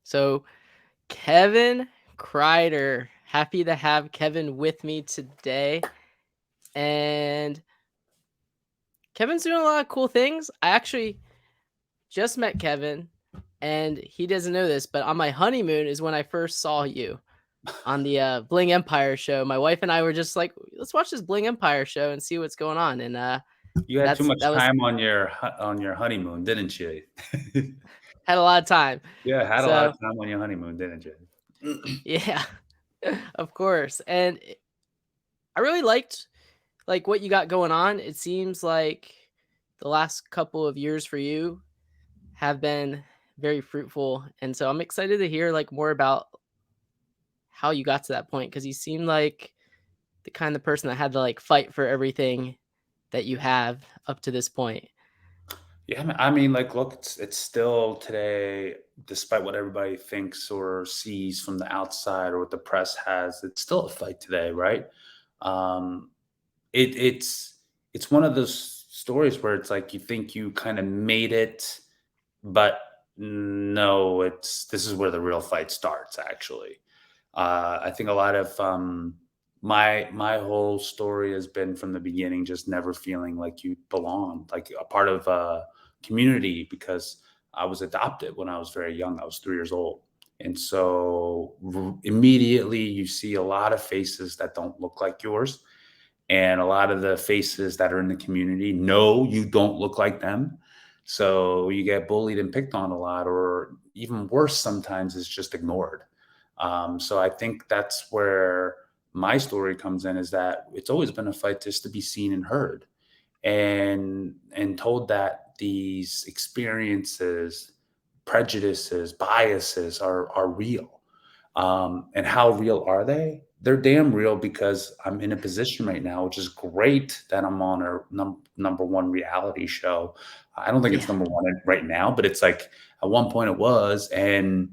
So, Kevin Kreider, happy to have Kevin with me today. And Kevin's doing a lot of cool things. I actually just met Kevin, and he doesn't know this, but on my honeymoon is when I first saw you on the Bling Empire show. My wife and I were just like, let's watch this Bling Empire show and see what's going on. And You had too that's much that was time on your honeymoon, didn't you? had a lot of time. Yeah, had a lot of So time on your honeymoon, didn't you? yeah, of course. And I really liked like what you got going on. It seems like the last couple of years for you have been very fruitful. And so I'm excited to hear like more about how you got to that point because you seem like the kind of person that had to like fight for everything that you have up to this point. Yeah, man, I mean, like, look, it's still today, despite what everybody thinks or sees from the outside or what the press has, it's still a fight today, right? Um, it's one of those stories where it's like you think you kind of made it, but no, it's this is where the real fight starts, actually. I think a lot of my whole story has been from the beginning just never feeling like you belong, like a part of a community, because I was adopted when I was very young. I was 3 years old, and so immediately you see a lot of faces that don't look like yours, and a lot of the faces that are in the community know you don't look like them. So you get bullied and picked on a lot, or even worse, sometimes is just ignored. So I think that's where my story comes in, is that it's always been a fight just to be seen and heard, and told that these experiences, prejudices, biases are real. And how real are they? They're damn real, because I'm in a position right now, which is great, that I'm on a number one reality show. I don't think it's Yeah. number one right now, but it's like at one point it was, and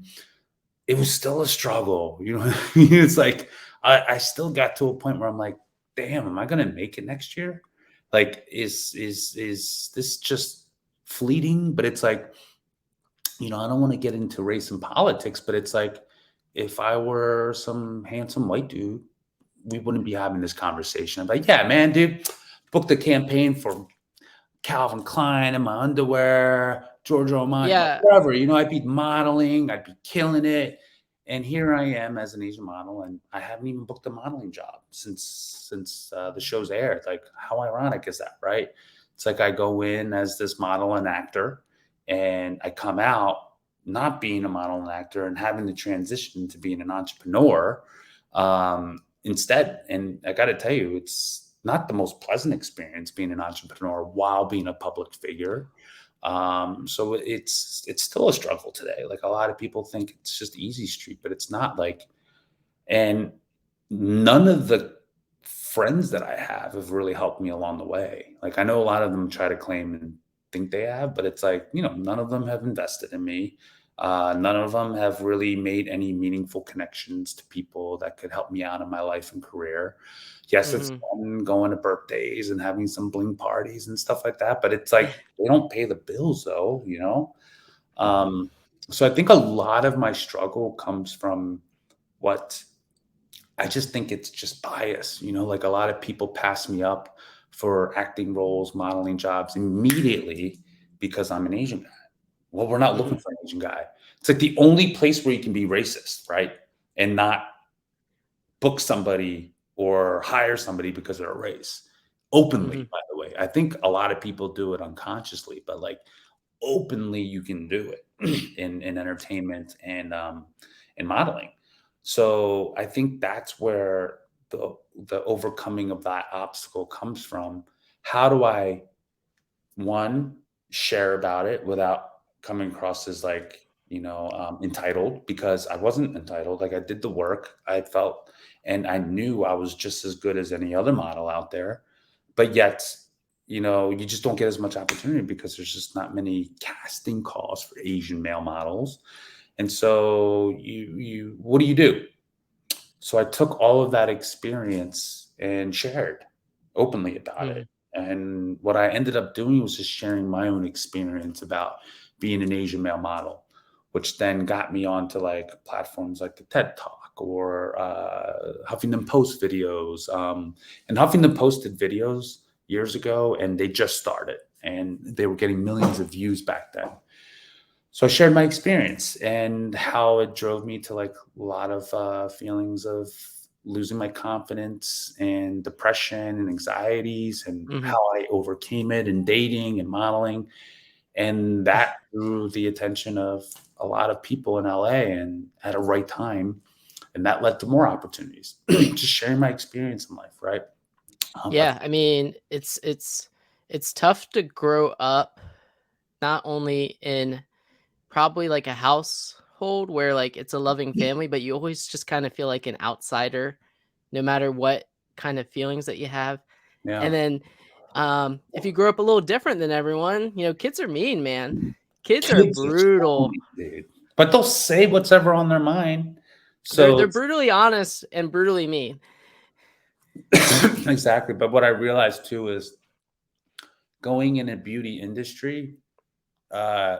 it was still a struggle. You know, what I mean? It's like I still got to a point where I'm like, damn, am I gonna make it next year? Like, is this just fleeting? But it's like, I don't want to get into race and politics, but it's like, if I were some handsome white dude, we wouldn't be having this conversation. I'm like, yeah, man, dude, booked the campaign for Calvin Klein in my underwear, Giorgio Armani, Yeah. whatever. I'd be modeling, I'd be killing it. And here I am as an Asian model, and I haven't even booked a modeling job since the show's aired. Like, how ironic is that, right? It's like I go in as this model and actor, and I come out not being a model and actor and having to transition to being an entrepreneur instead. And I got to tell you, it's not the most pleasant experience being an entrepreneur while being a public figure. So it's still a struggle today. Like, a lot of people think it's just easy street, but it's not. Like, and none of the friends that I have really helped me along the way. Like, I know a lot of them try to claim and think they have, but it's like, none of them have invested in me. None of them have really made any meaningful connections to people that could help me out in my life and career. Yes, it's Hmm. fun going to birthdays and having some bling parties and stuff like that, but it's like they don't pay the bills, though. Um, so I think a lot of my struggle comes from what I just think it's just bias. Like, a lot of people pass me up for acting roles, modeling jobs immediately because I'm an Asian guy. Well, we're not looking Hmm. for an Asian guy. It's like the only place where you can be racist, right? And not book somebody or hire somebody because of their race Hmm. openly, by the way. I think a lot of people do it unconsciously, but like, openly you can do it in entertainment and modeling. So I think that's where the overcoming of that obstacle comes from. How do I, one, share about it without coming across as like, entitled? Because I wasn't entitled. Like, I did the work, I felt, and I knew I was just as good as any other model out there. But yet, you just don't get as much opportunity because there's just not many casting calls for Asian male models. And so what do? So I took all of that experience and shared openly about Hmm. it. And what I ended up doing was just sharing my own experience about being an Asian male model. which then got me onto like platforms like the TED Talk or Huffington Post videos. And Huffington posted videos years ago, and they just started, and they were getting millions of views back then. So I shared my experience and how it drove me to like a lot of feelings of losing my confidence and depression and anxieties, and Mhm. how I overcame it in dating and modeling. And that drew the attention of a lot of people in LA and at a right time. And that led to more opportunities, just sharing my experience in life, right? I Yeah, I mean, it's tough to grow up not only in probably like a household where like it's a loving family, but you always just kind of feel like an outsider no matter what kind of feelings that you have. And Yeah. then if you grow up a little different than everyone, kids are mean, man. Kids are Kids are so brutal. mean, dude. But they'll say what's ever on their mind. They're So they're brutally honest and brutally mean. exactly. But what I realized too is going in a beauty industry, uh,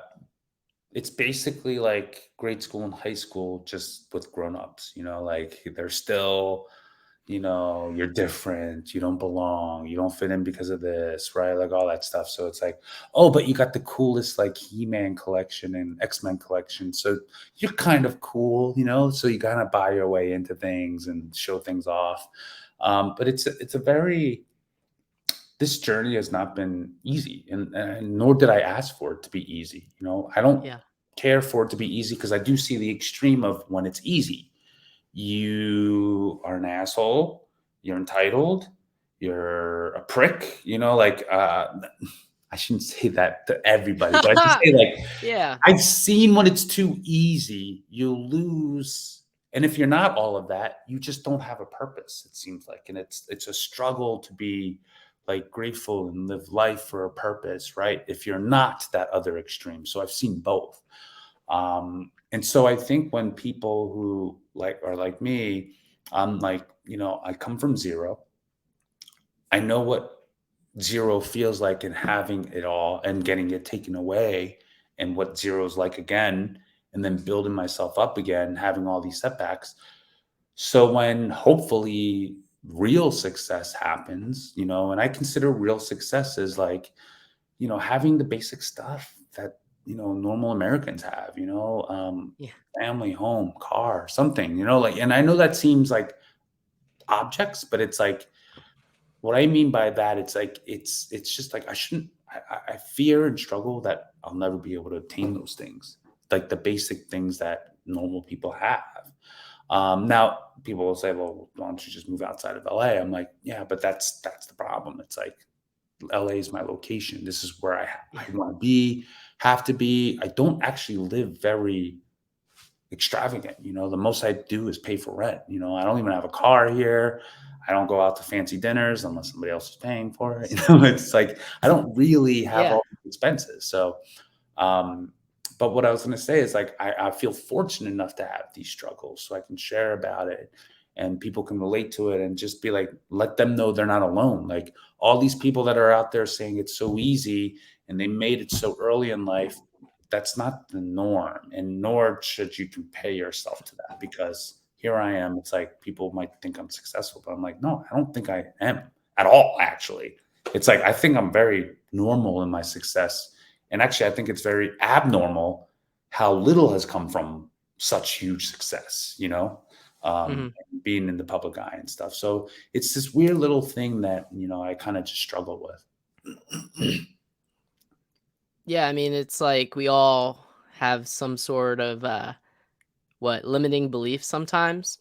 it's basically like grade school and high school, just with grown-ups, like they're still, you're different, you don't belong, you don't fit in because of this, right? Like all that stuff. So it's like, oh, but you got the coolest like He-Man collection and X-Men collection. So you're kind of cool, so you kind of buy your way into things and show things off. But it's a very this journey has not been easy, and nor did I ask for it to be easy. I don't Yeah. care for it to be easy because I do see the extreme of when it's easy. You are an asshole. You're entitled. You're a prick. Like I shouldn't say that to everybody, but I should say like Yeah. I've seen when it's too easy, you lose. And if you're not all of that, you just don't have a purpose, it seems like. And it's a struggle to be like grateful and live life for a purpose, right? If you're not that other extreme. So I've seen both. And so I think when people who like are like me, I'm like, I come from zero. I know what zero feels like and having it all and getting it taken away, and what zero is like again, and then building myself up again, having all these setbacks. So when hopefully real success happens, and I consider real success as like, having the basic stuff that, normal Americans have, Yeah. family, home, car, something, like, and I know that seems like objects, but it's like, what I mean by that, it's like it's just like I shouldn't. I fear and struggle that I'll never be able to attain those things, like the basic things that normal people have. Now, people will say, "Well, why don't you just move outside of LA?" I'm like, "Yeah, but that's the problem. It's like LA is my location. This is where I Yeah. want to be, have to be. I don't actually live very extravagant. The most I do is pay for rent. I don't even have a car here. I don't go out to fancy dinners unless somebody else is paying for it. It's like I don't really have Yeah. all these expenses. So, um, but what I was going to say is like I feel fortunate enough to have these struggles, so I can share about it, and people can relate to it, and just be like, let them know they're not alone. Like all these people that are out there saying it's so easy and they made it so early in life, that's not the norm, and nor should you compare yourself to that, because here I am. It's like people might think I'm successful, but I'm like, no, I don't think I am at all, actually. It's like I think I'm very normal in my success, and actually I think it's very abnormal how little has come from such huge success, Mhm. being in the public eye and stuff. So it's this weird little thing that I kind of just struggle with. Yeah, I mean, it's like we all have some sort of limiting belief sometimes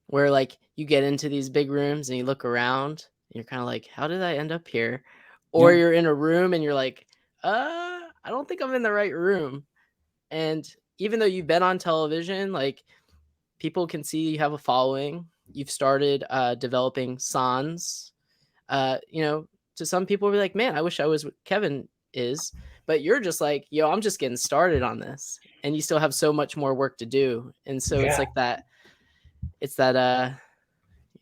where like you get into these big rooms and you look around and you're kind of like, how did I end up here? Or Yeah, you're in a room and you're like, I don't think I'm in the right room. And even though you've been on television, like people can see you have a following. You've started developing sans. You know, to some people will be like, man, I wish I was what Kevin is. But you're just like, yo, I'm just getting started on this. And you still have so much more work to do. And so it's yeah. like that, it's that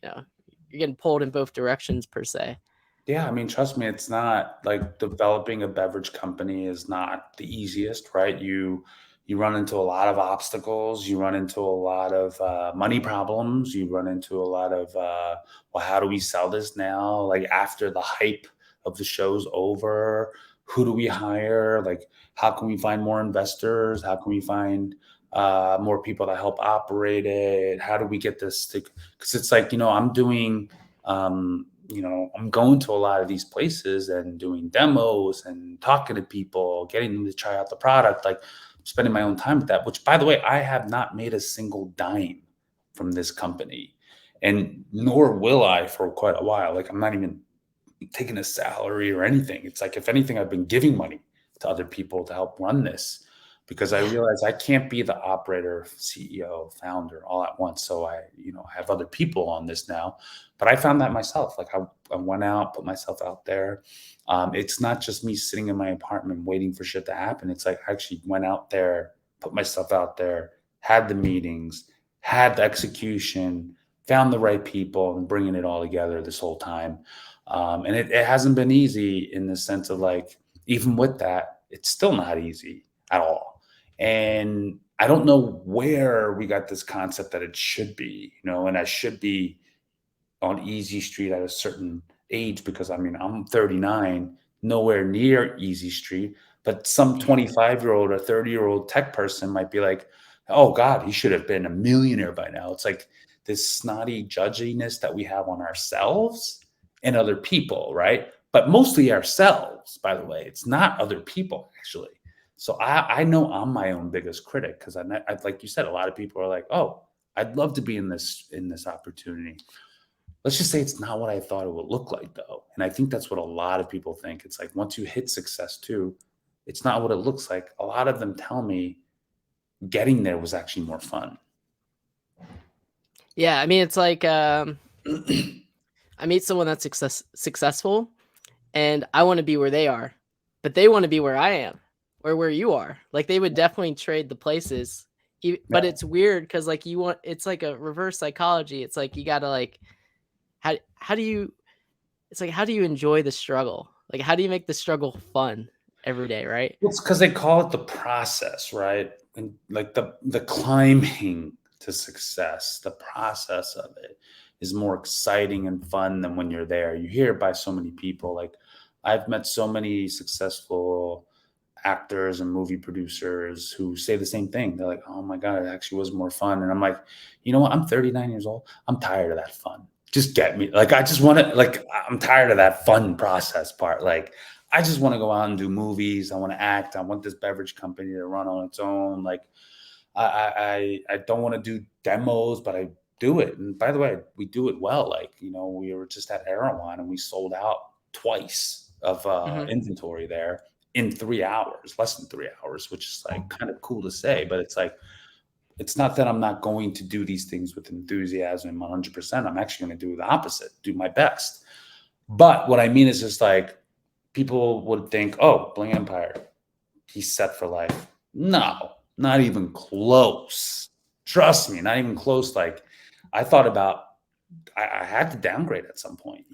you know, you're getting pulled in both directions per se. Yeah, I mean, trust me, it's not like developing a beverage company is not the easiest, right? you run into a lot of obstacles. You run into a lot of money problems. You run into a lot of, well, how do we sell this now? Like after the hype of the show's over, who do we hire? Like, how can we find more investors? How can we find more people to help operate it? How do we get this to, because it's like, I'm doing, I'm going to a lot of these places and doing demos and talking to people, getting them to try out the product, like spending my own time with that, which by the way, I have not made a single dime from this company, and nor will I for quite a while. Like I'm not even taking a salary or anything. It's like, if anything, I've been giving money to other people to help run this, because I Yeah. realize I can't be the operator, CEO, founder all at once. So I have other people on this now. But I found that myself. Like I went out, put myself out there. It's not just me sitting in my apartment waiting for shit to happen. It's like I actually went out there, put myself out there, had the meetings, had the execution, found the right people, and bringing it all together this whole time. And it hasn't been easy, in the sense of like, even with that, it's still not easy at all. And I don't know where we got this concept that it should be, and I should be on easy street at a certain age, because I mean, I'm 39, nowhere near easy street, but some Yeah. 25-year-old or 30-year-old tech person might be like, oh God, he should have been a millionaire by now. It's like this snotty judginess that we have on ourselves and other people, right? But mostly ourselves, by the way. It's not other people, actually. So I know I'm my own biggest critic, because like you said, a lot of people are like, oh, I'd love to be in this opportunity. Let's just say it's not what I thought it would look like, though. And I think that's what a lot of people think. It's like, once you hit success too, it's not what it looks like. A lot of them tell me getting there was actually more fun. Yeah, I mean, it's like, I meet someone that's successful, and I wanna be where they are, but they wanna be where I am, or where you are. Like, they would definitely trade the places, but Yeah. it's weird because like, it's like a reverse psychology. It's like, you gotta, like, how do you it's like, how do you enjoy the struggle? Like, how do you make the struggle fun every day, right? Well, it's because they call it the process, right? And like the climbing to success, the process of it is more exciting and fun than when you're there. You hear it by so many people. Like I've met so many successful actors and movie producers who say the same thing. They're like, "Oh my god, it actually was more fun." And I'm like, "You know what? I'm 39 years old. I'm tired of that fun. Just get me. Like I just want to like I'm tired of that fun process part. Like I just want to go out and do movies. I want to act. I want this beverage company to run on its own. Like I don't want to do demos, but I do it. And by the way, we do it well. Like we were just at Erewhon and we sold out twice of Mhm. inventory there in 3 hours, less than 3 hours, which is like kind of cool to say. But it's like it's not that I'm not going to do these things with enthusiasm 100%. I'm actually going to do the opposite, do my best. But what I mean is just like people would think, oh, Bling Empire, he's set for life. No, not even close. Trust me, not even close. Like I thought about, I had to downgrade at some point.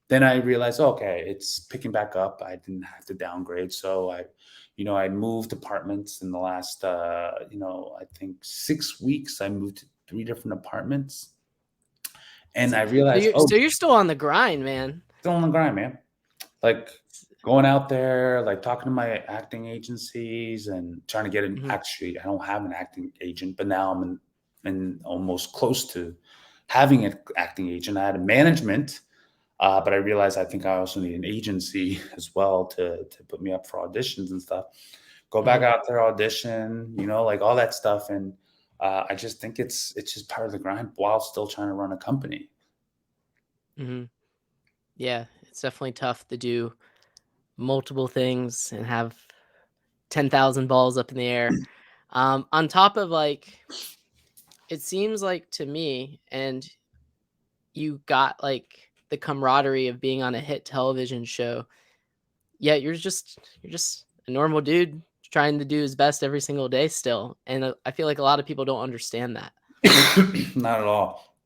Then I realized, okay, it's picking back up. I didn't have to downgrade. So I moved apartments in the last, I think 6 weeks. I moved to 3 different apartments. And So I realized, oh, you're still on the grind, man. still on the grind, man. Like going out there, like talking to my acting agencies and trying to get an Mhm, actually, I don't have an acting agent, but now I'm in almost close to having an acting agent. I had a management, but I realized I think I also need an agency as well to put me up for auditions and stuff. Go back mhm, out there, audition, like all that stuff. And I just think it's just part of the grind while still trying to run a company. mhm. Yeah, it's definitely tough to do multiple things and have 10,000 balls up in the air. On top of, like, it seems like to me, and you got, like, the camaraderie of being on a hit television show. Yeah, you're just a normal dude trying to do his best every single day still, and, I feel like a lot of people don't understand that. Not at all.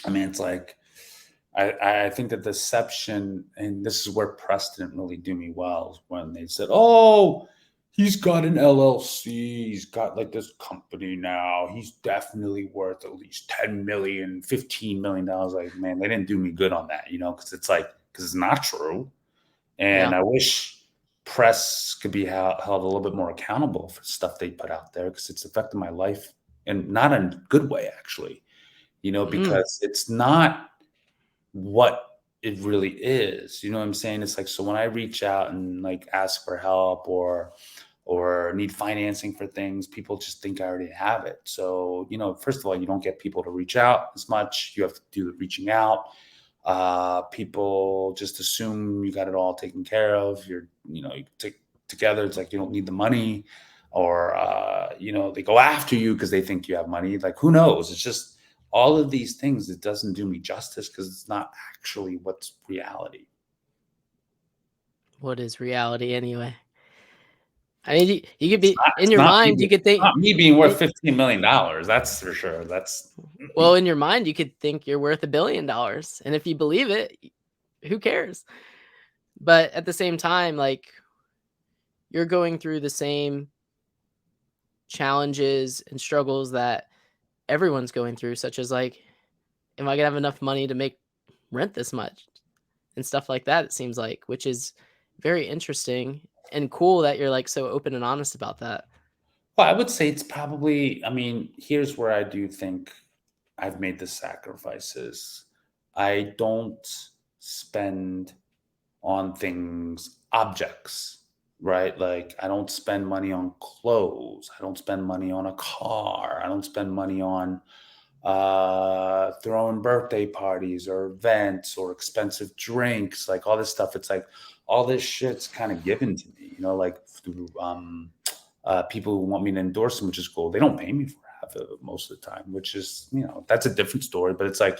I mean, it's like I think the deception, and this is where press didn't really do me well, is when they said, "Oh, he's got an LLC. He's got like this company now. He's definitely worth at least 10 million, $15 million. Like, man, they didn't do me good on that, because because it's not true. And Yeah. I wish press could be held a little bit more accountable for stuff they put out there because it's affected my life and not in a good way, actually, Mm. because it's not what it really is. You know what I'm saying? It's like, so when I reach out and like ask for help or need financing for things, people just think I already have it. So, first of all, you don't get people to reach out as much. You have to do the reaching out. People just assume you got it all taken care of. You take together. It's like you don't need the money, or they go after you because they think you have money. Like, who knows? It's just all of these things. It doesn't do me justice because it's not actually what's reality. What is reality anyway? I mean, you could It's be not. in It's your not me. mind. You could It's think. not me being worth i- $15 million. That's for sure. That's Well, in your mind, you could think you're worth $1 billion, and if you believe it, who cares? But at the same time, like you're going through the same challenges and struggles that everyone's going through, such as like, am I gonna have enough money to make rent this much and stuff like that? It seems like, which is very interesting and cool that you're like so open and honest about that. well, I would say it's probably. I mean, here's where I do think I've made the sacrifices. I don't spend on things, objects, right? Like I don't spend money on clothes. I don't spend money on a car. I don't spend money on throwing birthday parties or events or expensive drinks, like all this stuff. It's like all this shit's kind of given to me, like through people who want me to endorse them, which is cool. They don't pay me for half of it most of the time, which is, that's a different story. But it's like,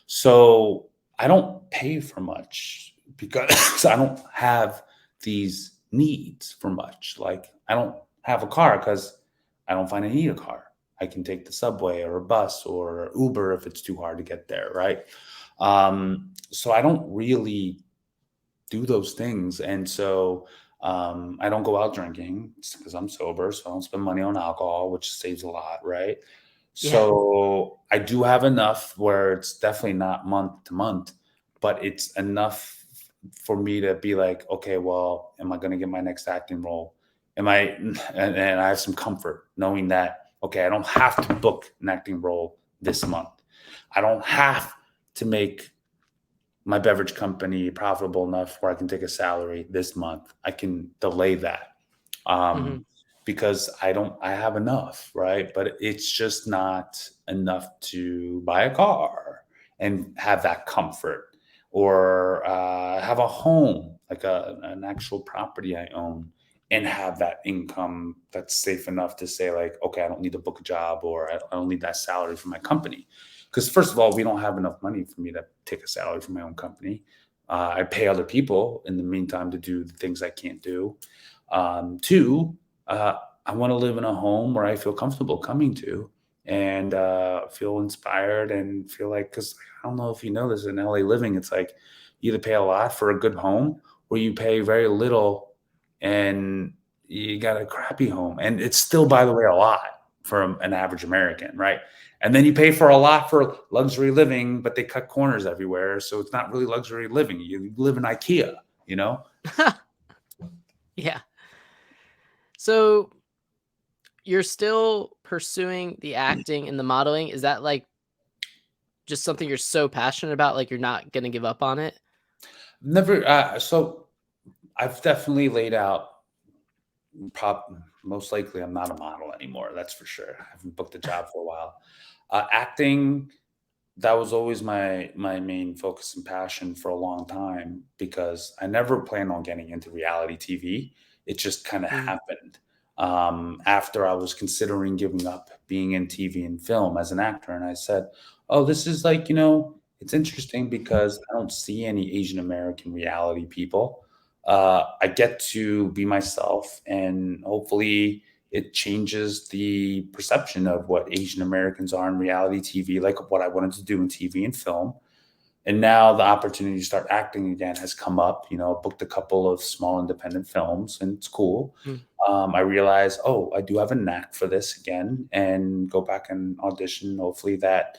so I don't pay for much because I don't have these needs for much. Like I don't have a car because I don't find I need a car. I can take the subway or a bus or Uber if it's too hard to get there, right? So I don't really do those things. And so I don't go out drinking because I'm sober. So I don't spend money on alcohol, which saves a lot, right? Yeah. So I do have enough where it's definitely not month to month, but it's enough for me to be like, okay, well, am I going to get my next acting role? Am I, and I have some comfort knowing that, okay, I don't have to book an acting role this month. I don't have to make my beverage company profitable enough where I can take a salary this month. I can delay that Hmm. um, because I have enough, right? But it's just not enough to buy a car and have that comfort or have a home, like an actual property I own and have that income that's safe enough to say like, okay, I don't need to book a job or I don't need that salary from my company. Because first of all, we don't have enough money for me to take a salary from my own company. I pay other people in the meantime to do the things I can't do. Two, uh, I want to live in a home where I feel comfortable coming to and feel inspired and feel like, because I don't know if you know this in LA living, it's like you either pay a lot for a good home or you pay very little and you got a crappy home. And it's still, by the way, a lot for an average American, right? And then you pay for a lot for luxury living, but they cut corners everywhere. So it's not really luxury living. You live in IKEA, you know? Yeah. So you're still pursuing the acting and the modeling. Is that like just something you're so passionate about, like you're not gonna give up on it? Never. So I've definitely laid out. Most likely, I'm not a model anymore. That's for sure. I haven't booked a job for a while. Acting, that was always my main focus and passion for a long time because I never planned on getting into reality TV. It just kind of Mm. happened after I was considering giving up being in TV and film as an actor, and I said, "Oh, this is like it's interesting because I don't see any Asian American reality people. I get to be myself, and hopefully." It changes the perception of what Asian Americans are in reality TV, like what I wanted to do in TV and film. And now the opportunity to start acting again has come up. You know, booked a couple of small independent films, and it's cool. Mm, I realized, oh, I do have a knack for this again, and go back and audition. Hopefully, that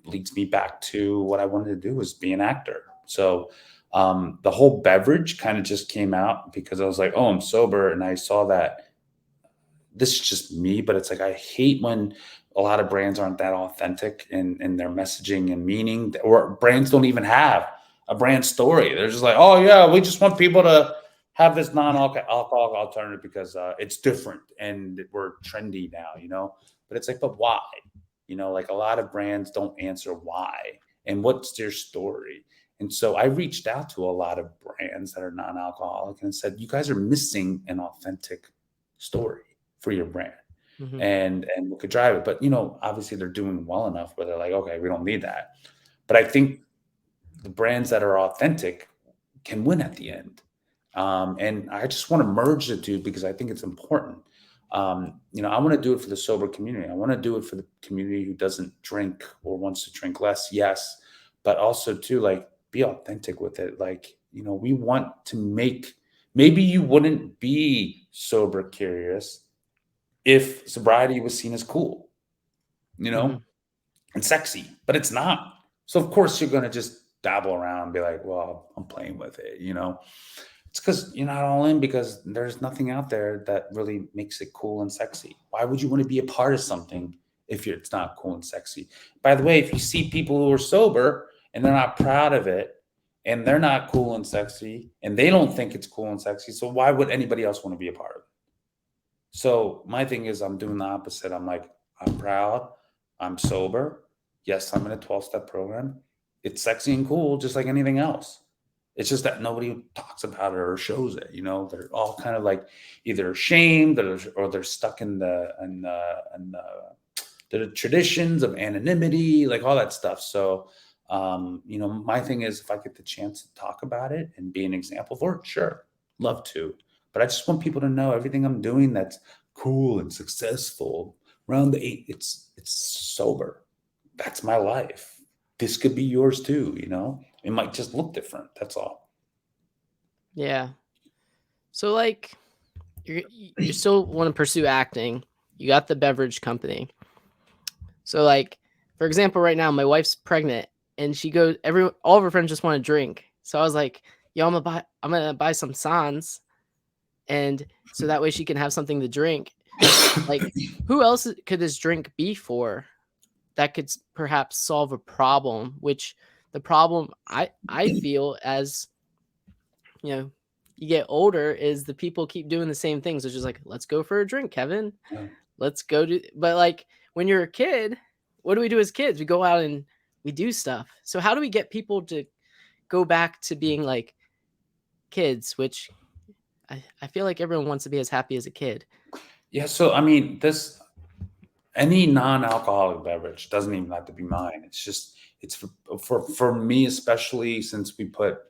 leads me back to what I wanted to do, was be an actor. So the whole beverage kind of just came out because I was like, oh, I'm sober, and I saw that this is just me, but it's like I hate when a lot of brands aren't that authentic in their messaging and meaning, or brands don't even have a brand story. They're just like, oh yeah, we just want people to have this non-alcoholic alternative because it's different and we're trendy now, you know. But it's like, but why? You know, like a lot of brands don't answer why and what's their story. And so I reached out to a lot of brands that are non-alcoholic and said, you guys are missing an authentic story for your brand, mhm, and what could drive it. But you know, obviously they're doing well enough where they're like, okay, we don't need that. But I think the brands that are authentic can win at the end. And I just want to merge the two because I think it's important. You know, I want to do it for the sober community. I want to do it for the community who doesn't drink or wants to drink less, yes, but also to like be authentic with it. Like, you know, we want to make, maybe you wouldn't be sober curious if sobriety was seen as cool, you know, mhm. and sexy, but it's not. So of course you're going to just dabble around and be like, well, I'm playing with it, you know. It's because you're not all in, because there's nothing out there that really makes it cool and sexy. Why would you want to be a part of something if it's not cool and sexy? By the way, if you see people who are sober and they're not proud of it, and they're not cool and sexy, and they don't think it's cool and sexy, so why would anybody else want to be a part of it? So my thing is, I'm doing the opposite. I'm like, I'm proud, I'm sober. Yes, I'm in a 12-step program. It's sexy and cool, just like anything else. It's just that nobody talks about it or shows it. You know, they're all kind of like either ashamed, or they're stuck in the traditions of anonymity, like all that stuff. So, you know, my thing is, if I get the chance to talk about it and be an example for it, sure, love to. But I just want people to know everything I'm doing that's cool and successful around the eight. It's sober. That's my life. This could be yours too. You know, it might just look different. That's all. Yeah. So like you still want to pursue acting. You got the beverage company. So like for example, right now my wife's pregnant and she goes all of her friends just want to drink. So I was like, yo, I'm gonna buy some Sans, and so that way she can have something to drink. Like who else could this drink be for that could perhaps solve a problem, which the problem I feel as you know you get older is the people keep doing the same things. It's just like, let's go for a drink, Kevin. Yeah. Let's go do. But like when you're a kid, what do we do as kids? We go out and we do stuff. So how do we get people to go back to being like kids, which I feel like everyone wants to be as happy as a kid. Yeah. So I mean, this any non-alcoholic beverage doesn't even have to be mine. It's just it's for me, especially since we put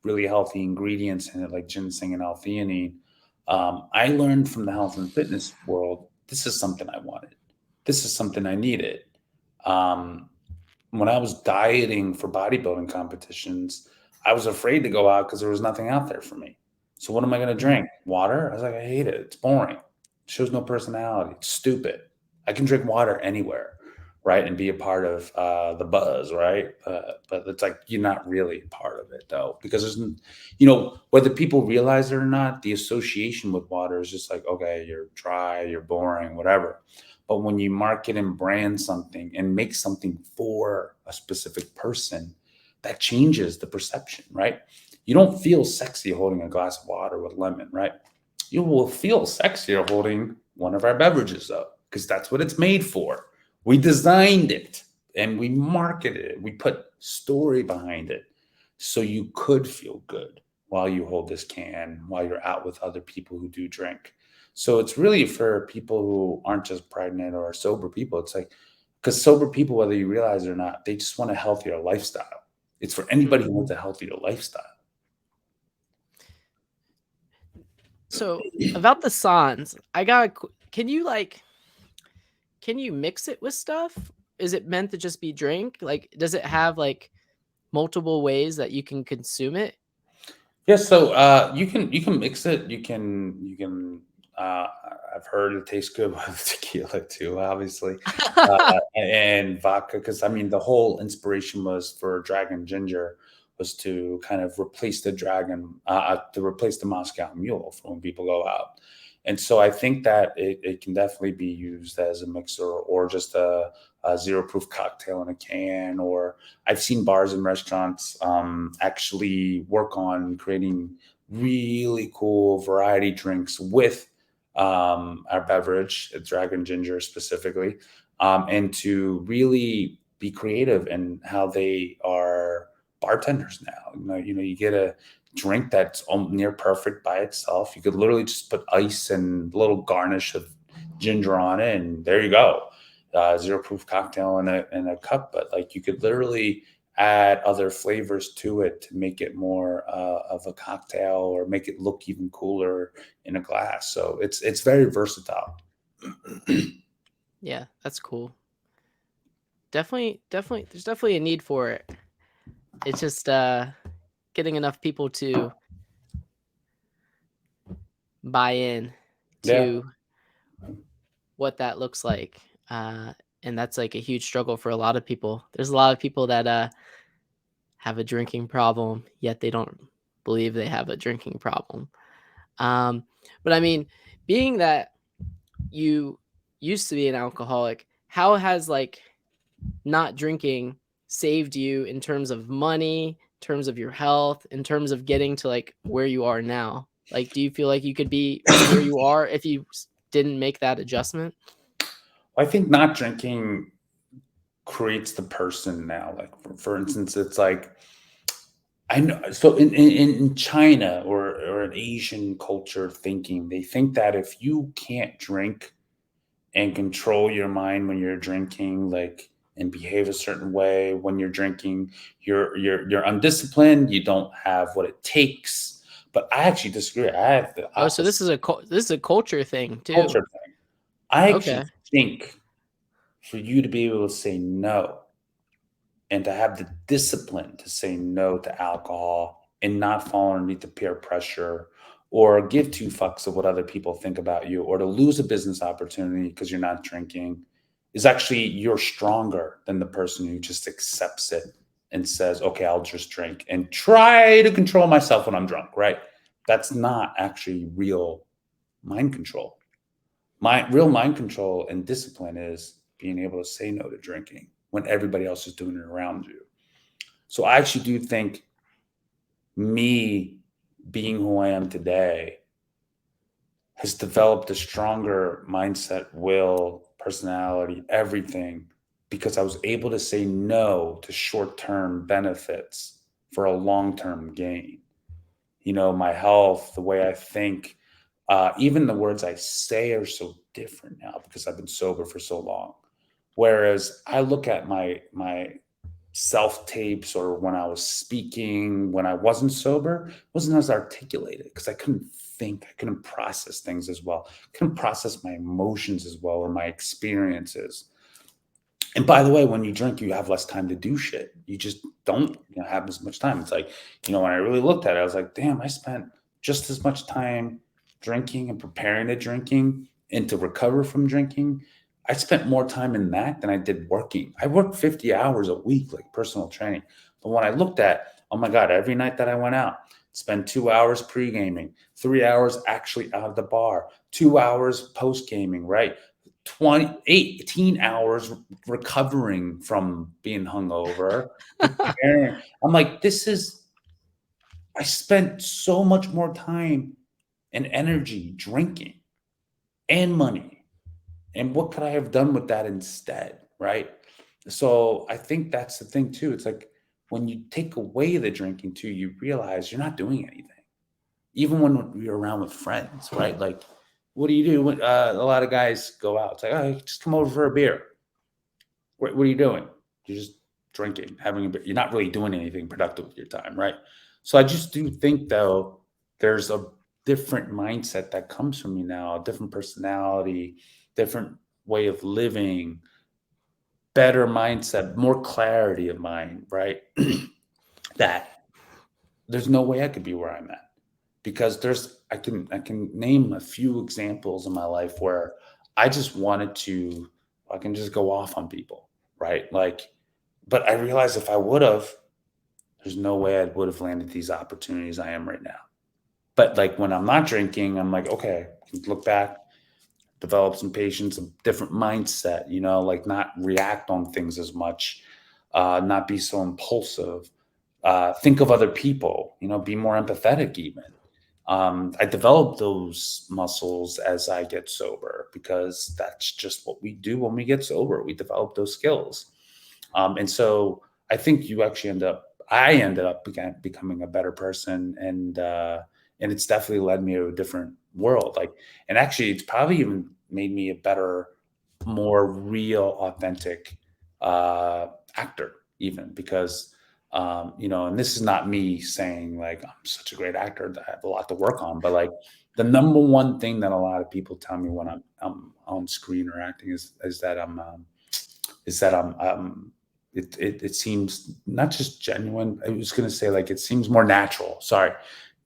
really healthy ingredients in it, like ginseng and L-theanine. I learned from the health and fitness world, this is something I wanted. This is something I needed. Um, when I was dieting for bodybuilding competitions, I was afraid to go out because there was nothing out there for me. So what am I going to Mhm. drink? Water? I was like, I hate it. It's boring. It shows no personality. It's stupid. I can drink water anywhere, right, and be a part of the buzz, right? But it's like you're not really a part of it though, because you know, whether people realize it or not, the association with water is just like, okay, you're dry, you're boring, whatever. But when you market and brand something and make something for a specific person, that changes the perception, right? You don't feel sexy holding a glass of water with lemon, right? You will feel sexier holding one of our beverages, though, because that's what it's made for. We designed it and we marketed it. We put story behind it so you could feel good while you hold this can, while you're out with other people who do drink. So it's really for people who aren't just pregnant or sober people. It's like, because sober people, whether you realize it or not, they just want a healthier lifestyle. It's for anybody who wants a healthier lifestyle. So about the Sans, can you like can you mix it with stuff? Is it meant to just be drink? Like, does it have like multiple ways that you can consume it? Yeah, so you can mix it. You can. Uh, I've heard it tastes good with tequila too, obviously, and vodka. Because I mean, the whole inspiration was for Dragon Ginger was to kind of replace the dragon, to replace the Moscow Mule for when people go out. And so I think that it can definitely be used as a mixer or just a zero proof cocktail in a can, or I've seen bars and restaurants actually work on creating really cool variety drinks with our beverage, Dragon Ginger specifically, and to really be creative in how they are bartenders now. You get a drink that's near perfect by itself. You could literally just put ice and a little garnish of ginger on it, and there you go. Zero proof cocktail in a cup, but like you could literally add other flavors to it to make it more of a cocktail or make it look even cooler in a glass. So it's very versatile. Yeah, that's cool. Definitely, there's definitely a need for it. It's just getting enough people to buy in Yeah, to what that looks like. Uh, and that's like a huge struggle for a lot of people. There's a lot of people that have a drinking problem, yet they don't believe they have a drinking problem. Um, but I mean, being that you used to be an alcoholic, how has like not drinking saved you in terms of money, in terms of your health, in terms of getting to like where you are now? Like, do you feel like you could be where you are if you didn't make that adjustment? I think not drinking creates the person now. Like for instance, it's like I know. So in China or an Asian culture thinking, they think that if you can't drink and control your mind when you're drinking, like and behave a certain way when you're drinking, you're undisciplined. You don't have what it takes. But I actually disagree. I have the Oh, so opposite this is a culture thing too. culture thing. I actually Okay. think for you to be able to say no and to have the discipline to say no to alcohol and not fall underneath the peer pressure or give two fucks of what other people think about you or to lose a business opportunity because you're not drinking is actually you're stronger than the person who just accepts it and says, okay, I'll just drink and try to control myself when I'm drunk, right? That's not actually real mind control. My real mind control and discipline is being able to say no to drinking when everybody else is doing it around you. So I actually do think me being who I am today has developed a stronger mindset, will, personality, everything, because I was able to say no to short term benefits for a long term gain. My health, the way I think, even the words I say are so different now because I've been sober for so long. Whereas I look at my self tapes or when I was speaking when I wasn't sober, it wasn't as articulated because I couldn't think, I couldn't process things as well, couldn't process my emotions as well or my experiences. And by the way, when you drink, you have less time to do shit. You just don't have as much time. It's like, when I really looked at it, I was like, damn, I spent just as much time drinking and preparing to drinking and to recover from drinking. I spent more time in that than I did working. I worked 50 hours a week, like personal training. But when I looked at, oh my God, every night that I went out, spend 2 hours pre gaming, 3 hours actually out of the bar, 2 hours post gaming, right? 18 hours recovering from being hungover, preparing. I'm like, I spent so much more time and energy drinking and money. And what could I have done with that instead? Right. So I think that's the thing too. It's like when you take away the drinking too, you realize you're not doing anything. Even when you're around with friends, right? Like, what do you do when a lot of guys go out? It's like, oh, just come over for a beer. What are you doing? You're just drinking, having a bit. You're not really doing anything productive with your time, right? So I just do think though there's a different mindset that comes from me now, a different personality, different way of living, better mindset, more clarity of mind, right? that there's no way I could be where I'm at, because I can name a few examples in my life where I just wanted to, I can just go off on people, right? Like, but I realized if I would have, there's no way I would have landed these opportunities I am right now. But like when I'm not drinking, I'm like, okay, I can look back, develop some patience, a different mindset, like not react on things as much, not be so impulsive, think of other people, be more empathetic even. I develop those muscles as I get sober, because that's just what we do when we get sober. We develop those skills. And so I think I ended up becoming a better person. And it's definitely led me to a different world. Like, and actually it's probably even made me a better, more real, authentic, uh, actor, even because, and this is not me saying like I'm such a great actor that I have a lot to work on, but like the number one thing that a lot of people tell me when I'm on screen or acting is that it seems not just genuine. I was going to say like it seems more natural. Sorry,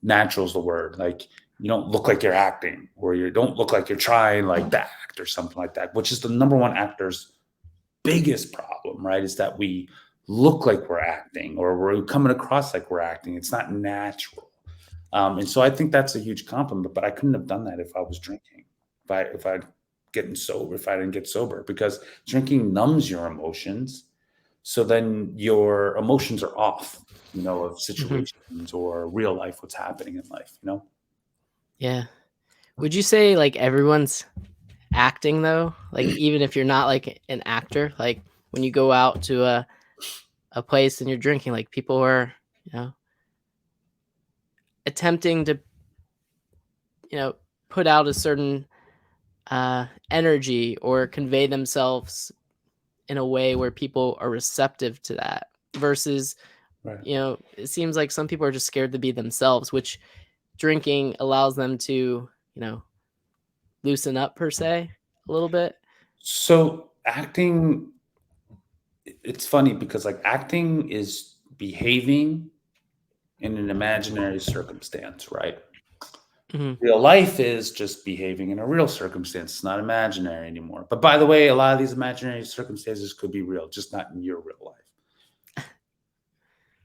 natural is the word. Like you don't look like you're acting, or you don't look like you're trying like to act or something like that, which is the number one actor's biggest problem, right? Is that we look like we're acting, or we're coming across like we're acting. It's not natural. And so I think that's a huge compliment, but I couldn't have done that if I was drinking, if I getting sober, if I didn't get sober, because drinking numbs your emotions. So then your emotions are off, of Mhm. situations or real life, what's happening in life. Yeah. Would you say like everyone's acting though? Like even if you're not like an actor, like when you go out to a place and you're drinking, like people are, you know, attempting to, you know, put out a certain energy or convey themselves in a way where people are receptive to that versus, Right. it seems like some people are just scared to be themselves, which drinking allows them to, loosen up per se a little bit. So acting, it's funny because like acting is behaving in an imaginary circumstance, right? Mhm. Real life is just behaving in a real circumstance. It's not imaginary anymore. But by the way, a lot of these imaginary circumstances could be real, just not in your real life.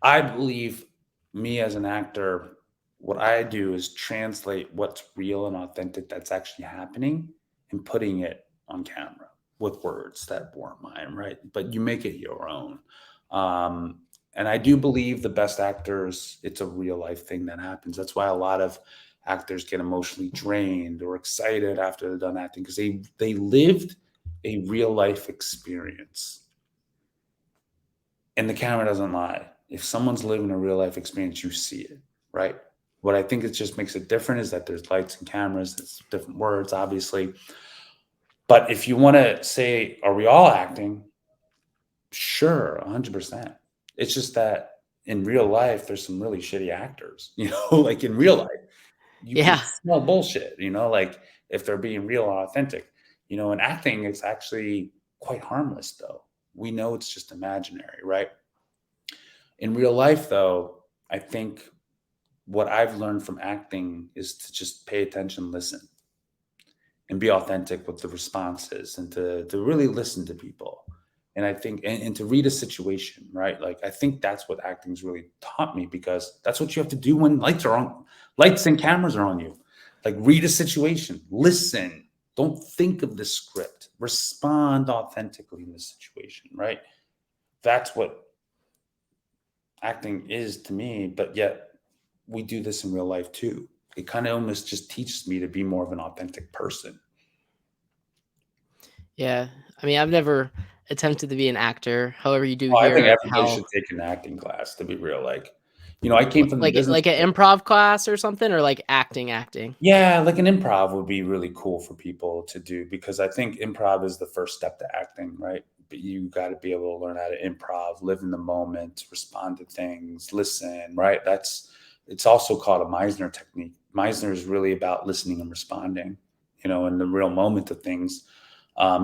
I believe, me as an actor, what I do is translate what's real and authentic that's actually happening and putting it on camera with words that weren't mine, right? But you make it your own. Um, and I do believe the best actors, it's a real life thing that happens. That's why a lot of actors get emotionally drained or excited after they're done acting, because they lived a real life experience, and the camera doesn't lie. If someone's living a real life experience, you see it, right? What I think it just makes it different is that there's lights and cameras, it's different words, obviously. But if you want to say, are we all acting? Sure, 100%. It's just that in real life, there's some really shitty actors, like in real life, you can Yeah. smell bullshit, like if they're being real and authentic, and acting is actually quite harmless, though. We know it's just imaginary, right? In real life, though, I think what I've learned from acting is to just pay attention, listen, and be authentic with the responses, and to really listen to people. And I think, and to read a situation, right? Like, I think that's what acting's really taught me, because that's what you have to do when lights and cameras are on you. Like, read a situation, listen, don't think of the script, respond authentically in the situation, right? That's what acting is to me, but yet we do this in real life too. It kind of almost just teaches me to be more of an authentic person. Yeah. I mean, I've never attempted to be an actor. However, you do Oh, I think hear everybody how should take an acting class, to be real. Like, I came from the business. like an improv class or something, or like acting. Yeah, like an improv would be really cool for people to do, because I think improv is the first step to acting, right? But you got to be able to learn how to improv, live in the moment, respond to things, listen, right? It's also called a Meisner technique. Meisner is really about listening and responding, in the real moment of things,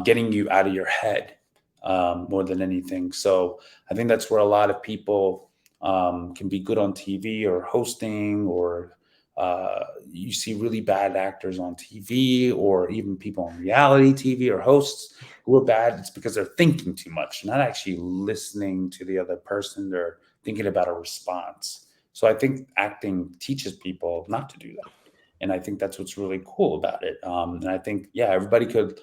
getting you out of your head, more than anything. So I think that's where a lot of people can be good on TV or hosting, or you see really bad actors on TV, or even people on reality TV or hosts who are bad. It's because they're thinking too much, not actually listening to the other person. They're thinking about a response. So I think acting teaches people not to do that. And I think that's what's really cool about it. And I think, yeah, everybody could.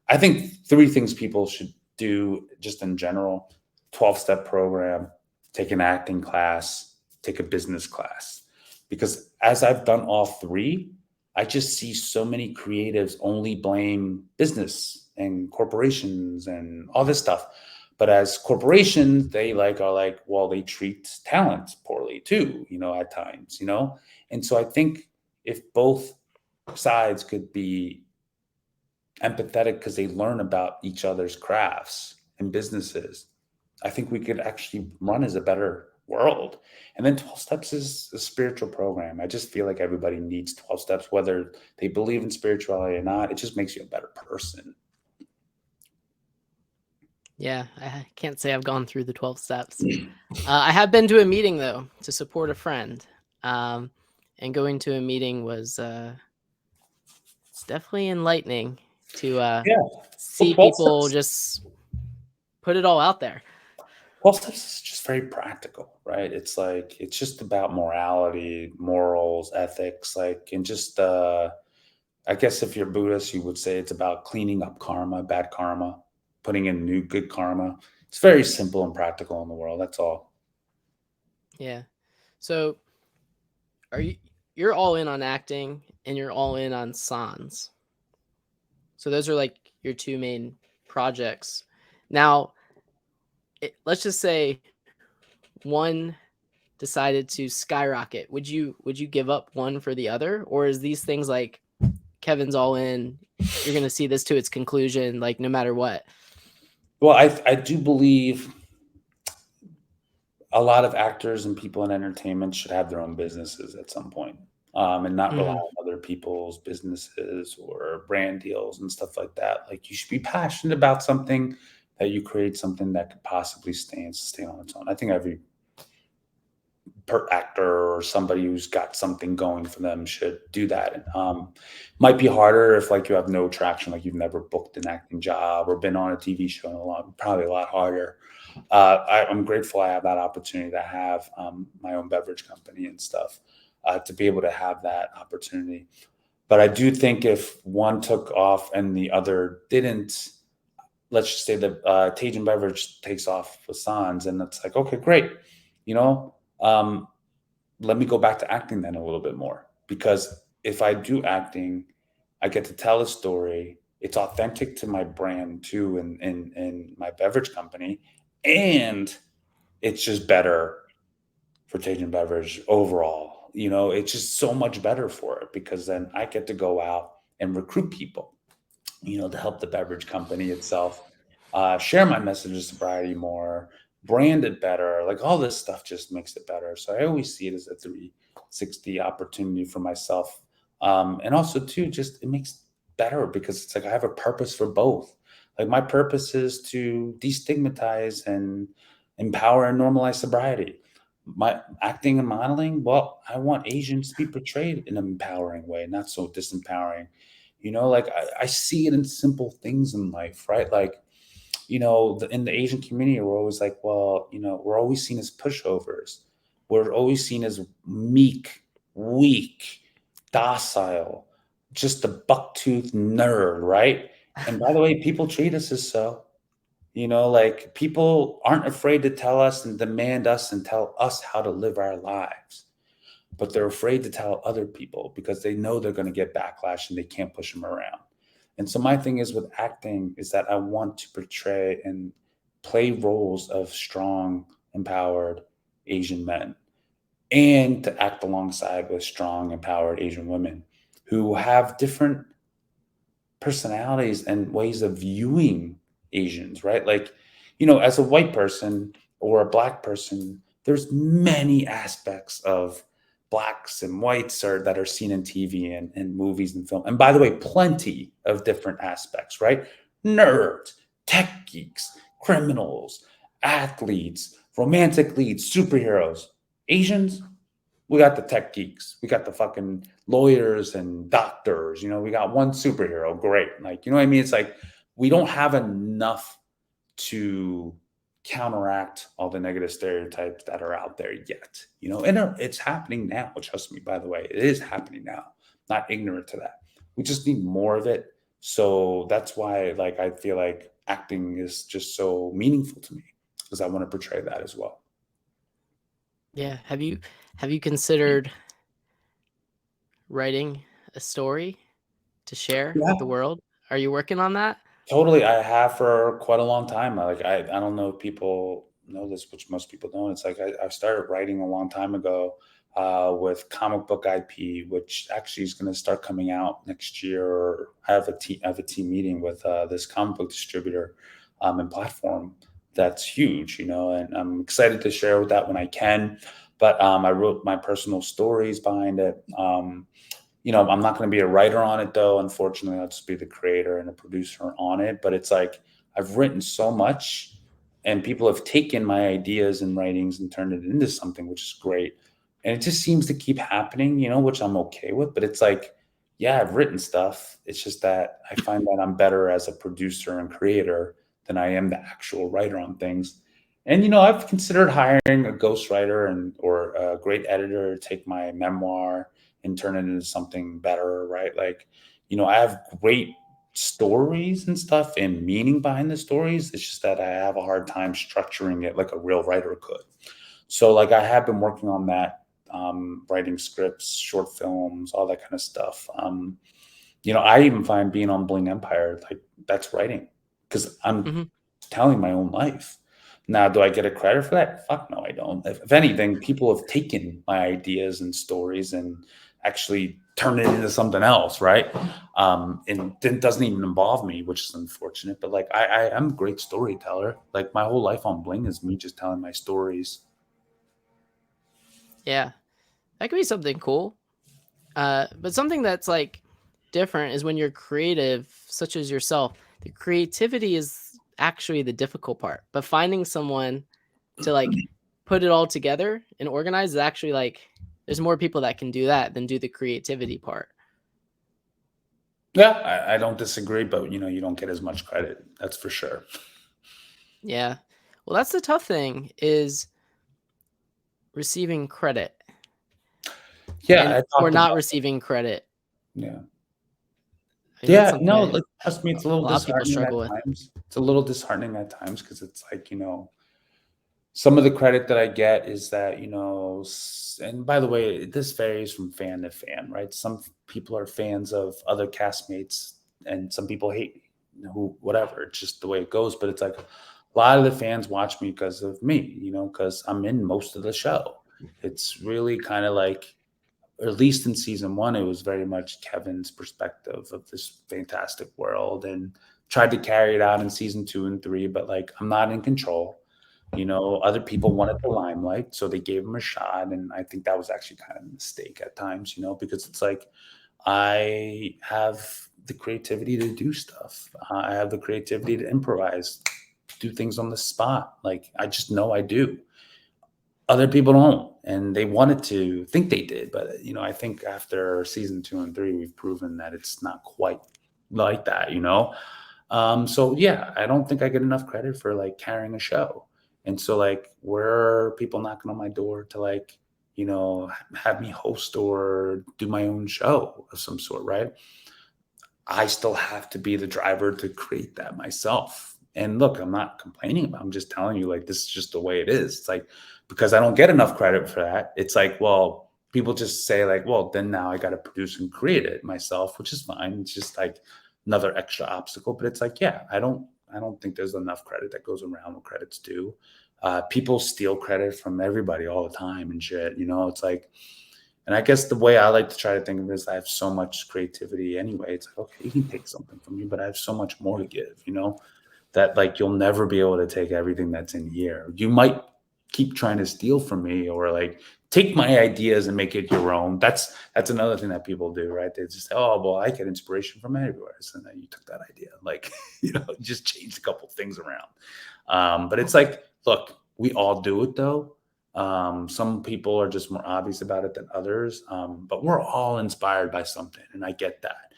I think three things people should do just in general: 12-step program, take an acting class, take a business class. Because as I've done all three, I just see so many creatives only blame business and corporations and all this stuff. But as corporations, they are like, well, they treat talent poorly too, at times, And so I think if both sides could be empathetic because they learn about each other's crafts and businesses, I think we could actually run as a better world. And then 12 steps is a spiritual program. I just feel like everybody needs 12 steps, whether they believe in spirituality or not. It just makes you a better person. Yeah, I can't say I've gone through the 12 steps. I have been to a meeting though to support a friend, and going to a meeting was it's definitely enlightening to Yeah. Well, see 12 people steps. just put it all out there. 12 steps is just very practical, right? It's just about morality, morals, ethics, and just I guess if you're Buddhist, you would say it's about cleaning up karma, bad karma, putting in new good karma. It's very simple and practical in the world. That's all. Yeah. So are you're all in on acting and you're all in on sans. So those are like your two main projects. Now, let's just say one decided to skyrocket. Would you give up one for the other, or is these things like Kevin's all in, you're going to see this to its conclusion like no matter what? Well, I do believe a lot of actors and people in entertainment should have their own businesses at some point, and not rely Mhm. on other people's businesses or brand deals and stuff like that. Like, you should be passionate about something, that you create something that could possibly stay and sustain on its own. I think every actor or somebody who's got something going for them should do that. Might be harder if you have no traction, like you've never booked an acting job or been on a TV show in a long, probably a lot harder. I'm grateful I have that opportunity to have my own beverage company and stuff, to be able to have that opportunity. But I do think if one took off and the other didn't, let's just say that Tajin Beverage takes off with Sans, and it's like, okay, great. You know, um, let me go back to acting then a little bit more, because if I do acting, I get to tell a story. It's authentic to my brand too, and my beverage company, and it's just better for Tajin Beverage overall. It's just so much better for it, because then I get to go out and recruit people, to help the beverage company itself, share my message of sobriety more, brand it better. Like, all this stuff just makes it better. So I always see it as a 360 opportunity for myself. And also, too, just it makes better, because it's like I have a purpose for both. Like, my purpose is to destigmatize and empower and normalize sobriety. My acting and modeling, well, I want Asians to be portrayed in an empowering way, not so disempowering. I see it in simple things in life, right? Like, in the Asian community, we're always like, well, we're always seen as pushovers. We're always seen as meek, weak, docile, just a buck-toothed nerd, right? And by the way, people treat us as so. Like, people aren't afraid to tell us and demand us and tell us how to live our lives, but they're afraid to tell other people because they know they're going to get backlash and they can't push them around. And so my thing is with acting is that I want to portray and play roles of strong, empowered Asian men, and to act alongside with strong, empowered Asian women who have different personalities and ways of viewing Asians, right? Like, as a white person or a black person, there's many aspects of blacks and whites that are seen in TV and movies and film. And by the way, plenty of different aspects, right? Nerds, tech geeks, criminals, athletes, romantic leads, superheroes. Asians, we got the tech geeks, we got the fucking lawyers and doctors. We got one superhero, great. Like, you know what I mean? It's like we don't have enough to counteract all the negative stereotypes that are out there yet. And it's happening now. Trust me, by the way, it is happening now. Not ignorant to that. We just need more of it. So that's why, like, I feel like acting is just so meaningful to me because I want to portray that as well. Yeah. Have you considered writing a story to share with the Yeah, world? Are you working on that? totally. I have for quite a long time. I don't know if people know this, which most people don't. It's like I started writing a long time ago with comic book IP, which actually is going to start coming out next year. I have a team meeting with this comic book distributor and platform that's huge, and I'm excited to share with that when I can. But I wrote my personal stories behind it. I'm not going to be a writer on it though. Unfortunately, I'll just be the creator and a producer on it. But it's like I've written so much and people have taken my ideas and writings and turned it into something, which is great. And it just seems to keep happening, which I'm okay with. But it's like, yeah, I've written stuff. It's just that I find that I'm better as a producer and creator than I am the actual writer on things. And I've considered hiring a ghostwriter and or a great editor to take my memoir and turn it into something better, right? Like, I have great stories and stuff and meaning behind the stories. It's just that I have a hard time structuring it like a real writer could. So, like, I have been working on that, writing scripts, short films, all that kind of stuff. I even find being on Bling Empire, like, that's writing because I'm Mhm. telling my own life. Now, do I get a credit for that? Fuck no, I don't. If anything, people have taken my ideas and stories and actually turned it into something else, right? And it doesn't even involve me, which is unfortunate. But like, I am a great storyteller. Like my whole life on Bling is me just telling my stories. Yeah. That could be something cool. But something that's like different is when you're creative, such as yourself. The creativity is actually the difficult part, but finding someone to like put it all together and organize is actually like there's more people that can do that than do the creativity part. Yeah, I don't disagree, but you don't get as much credit. That's for sure. Yeah. Well, that's the tough thing is receiving credit Yeah, and I or talked not about. receiving credit. Yeah. I mean, that's Yeah, something no, like, trust me, it's a a little lot of people disheartening at struggle with. times. It's a little disheartening at times because it's like, some of the credit that I get is that, and by the way, this varies from fan to fan, right? Some people are fans of other castmates and some people hate me, who, whatever. It's just the way it goes. But it's like a lot of the fans watch me because of me, because I'm in most of the show. It's really kind of like, or at least in season one, it was very much Kevin's perspective of this fantastic world and tried to carry it out in season two and three. But like, I'm not in control. Other people wanted the limelight, so they gave him a shot. And I think that was actually kind of a mistake at times, because it's like I have the creativity to do stuff. I have the creativity to improvise, do things on the spot. Like, I just know I do. Other people don't, and they wanted to think they did, but I think after season two and three, we've proven that it's not quite like that. So yeah, I don't think I get enough credit for like carrying a show, and so like, where are people knocking on my door to like, have me host or do my own show of some sort, right? I still have to be the driver to create that myself. And look, I'm not complaining about it. I'm just telling you, like, this is just the way it is. It's like, because I don't get enough credit for that. It's like, well, people just say, like, well, then now I got to produce and create it myself, which is fine. It's just like another extra obstacle. But it's like, yeah, I don't think there's enough credit that goes around what credit's due. People steal credit from everybody all the time and shit. It's like, and I guess the way I like to try to think of it is I have so much creativity anyway. It's like, okay, you can take something from me, but I have so much more to give, that like you'll never be able to take everything that's in here. You might keep trying to steal from me or like take my ideas and make it your own. That's another thing that people do, right? They just say, oh, well, I get inspiration from everywhere. So then you took that idea, like, just changed a couple things around. But it's like, look, We all do it though. Some people are just more obvious about it than others, but we're all inspired by something, and I get that.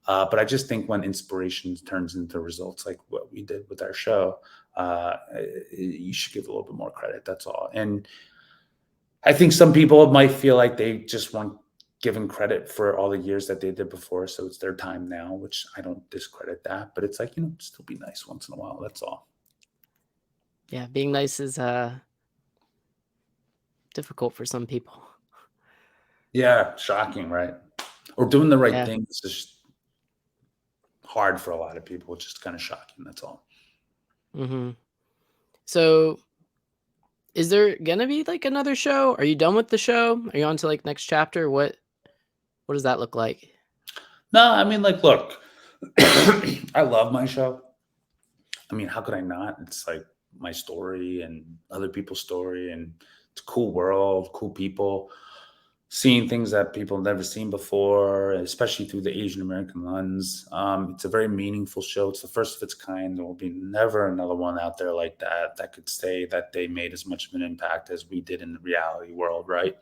But I just think when inspiration turns into results like what we did with our show, you should give a little bit more credit. That's all. And I think some people might feel like they just want given credit for all the years that they did before, so it's their time now, which I don't discredit that. But it's like, still be nice once in a while. That's all. Yeah, being nice is difficult for some people. Yeah, shocking, right? Or doing the right Yeah. thing is just hard for a lot of people. It's just kind of shocking. That's all. Hmm. So, is there gonna be like another show? Are you done with the show? Are you on to like next chapter? What does that look like? No, I mean, like, look, I love my show. I mean, how could I not? It's like my story and other people's story, and it's a cool world, cool people, seeing things that people have never seen before, especially through the Asian American lens. It's a very meaningful show. It's the first of its kind. There will be never another one out there like that that could say that they made as much of an impact as we did in the reality world, right?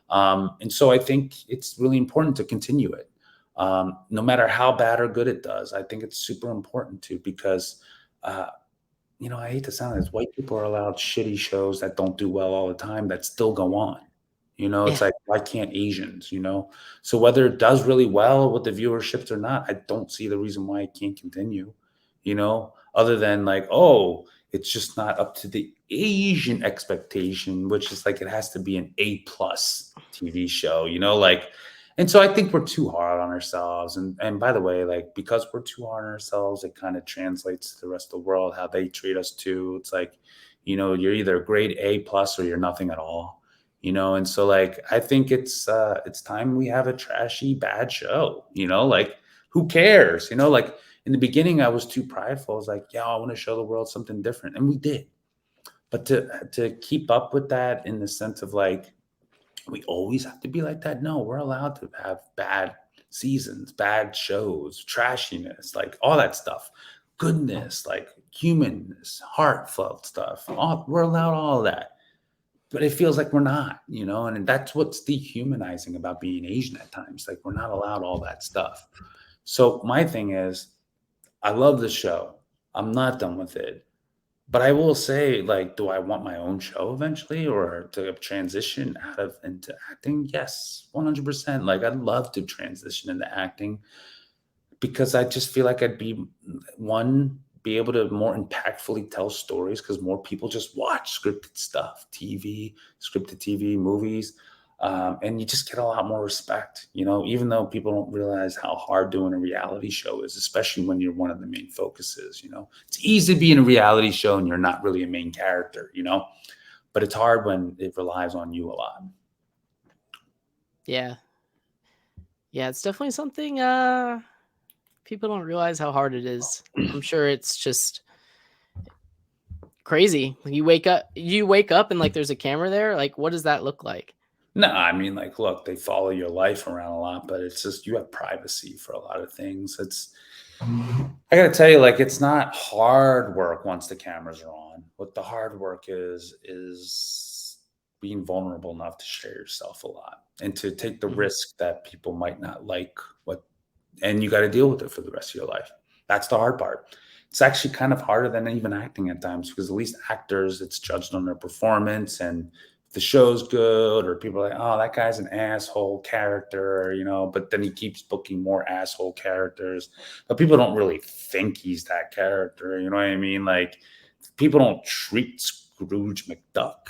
And so I think it's really important to continue it. No matter how bad or good it does, I think it's super important to because uh, I hate to sound this, white people are allowed shitty shows that don't do well all the time that still go on. It's Yeah. like, why can't Asians, So whether it does really well with the viewerships or not, I don't see the reason why it can't continue, other than like, oh, it's just not up to the Asian expectation, which is like it has to be an A+ TV show, like, and so I think we're too hard on ourselves. And by the way, like, because we're too hard on ourselves, it kind of translates to the rest of the world, how they treat us too. It's like, you're either a grade A+ or you're nothing at all. And so like I think it's time we have a trashy bad show, like who cares? Like in the beginning I was too prideful. I was like, yeah, I want to show the world something different. And we did. But to keep up with that in the sense of like we always have to be like that. No, we're allowed to have bad seasons, bad shows, trashiness, like all that stuff. Goodness, like humanness, heartfelt stuff. We're allowed all of that, but it feels like we're not, and that's what's dehumanizing about being Asian at times. Like we're not allowed all that stuff. So my thing is, I love the show. I'm not done with it. But I will say, like, do I want my own show eventually or to transition out of into acting? Yes, 100%. Like I'd love to transition into acting because I just feel like I'd be one, be able to more impactfully tell stories because more people just watch scripted stuff, TV, scripted TV, movies. And you just get a lot more respect, even though people don't realize how hard doing a reality show is, especially when you're one of the main focuses. It's easy to be in a reality show and you're not really a main character, but it's hard when it relies on you a lot. Yeah. Yeah, it's definitely something people don't realize how hard it is. I'm sure it's just crazy. Like you wake up and like there's a camera there. Like what does that look like? No, I mean, like, look, they follow your life around a lot, but it's just you have privacy for a lot of things. I gotta tell you, like, it's not hard work once the cameras are on. What the hard work is being vulnerable enough to share yourself a lot and to take the Mhm. risk that people might not like what, and you got to deal with it for the rest of your life. That's the hard part. It's actually kind of harder than even acting at times because at least actors, it's judged on their performance, and if the show's good or people are like, oh, that guy's an asshole character, but then he keeps booking more asshole characters. But people don't really think he's that character. You know what I mean? Like people don't treat Scrooge McDuck,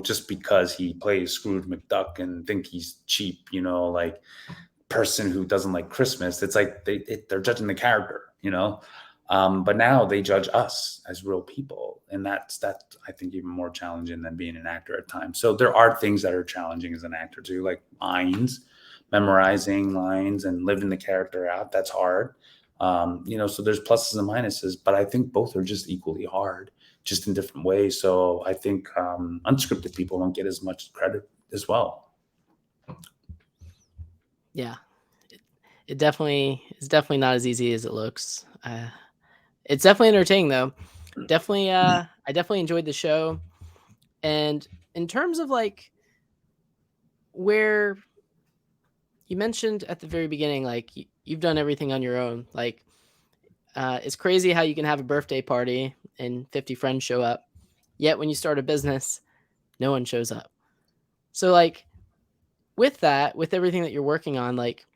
just because he plays Scrooge McDuck and think he's cheap, like person who doesn't like Christmas. It's like they're judging the character, but now they judge us as real people, and that's I think even more challenging than being an actor at times. So there are things that are challenging as an actor too, like lines, memorizing lines and living the character out. That's hard. So there's pluses and minuses, but I think both are just equally hard, just in different ways. So I think unscripted people don't get as much credit as well. Yeah. It definitely is definitely not as easy as it looks. It's definitely entertaining though. definitely I definitely enjoyed the show. And in terms of like where you mentioned at the very beginning, like you've done everything on your own. Like it's crazy how you can have a birthday party and 50 friends show up, yet when you start a business, no one shows up. So like with that, with everything that you're working on, like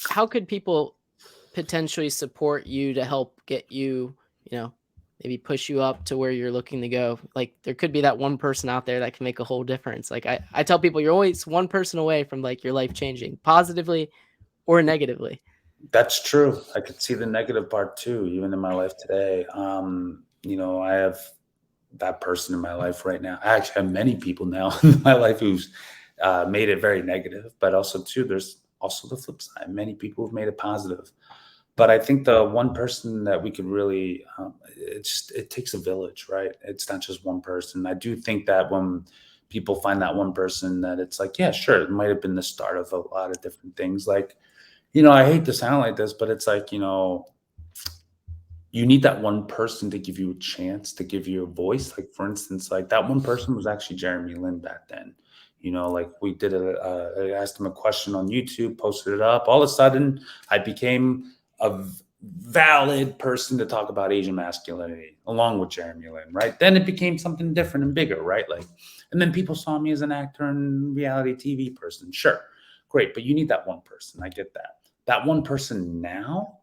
how could people potentially support you to help get you, you know, maybe push you up to where you're looking to go? Like there could be that one person out there that can make a whole difference. Like I tell people you're always one person away from like your life changing positively or negatively. That's true. I could see the negative part too, even in my life today. I have that person in my life right now. I actually have many people now in my life who's made it very negative, but also too, there's also the flip side. Many people have made it positive. But I think the one person that we could really, it takes a village, right? It's not just one person. I do think that when people find that one person, that it's like, yeah, sure, it might have been the start of a lot of different things. Like, I hate to sound like this, but it's like, you need that one person to give you a chance, to give you a voice. Like, for instance, like that one person was actually Jeremy Lin back then. Like we did I asked him a question on YouTube, posted it up. All of a sudden, I became a valid person to talk about Asian masculinity along with Jeremy Lin, right? Then it became something different and bigger, right? Like, and then people saw me as an actor and reality TV person. Sure, great, but you need that one person. I get that. That one person now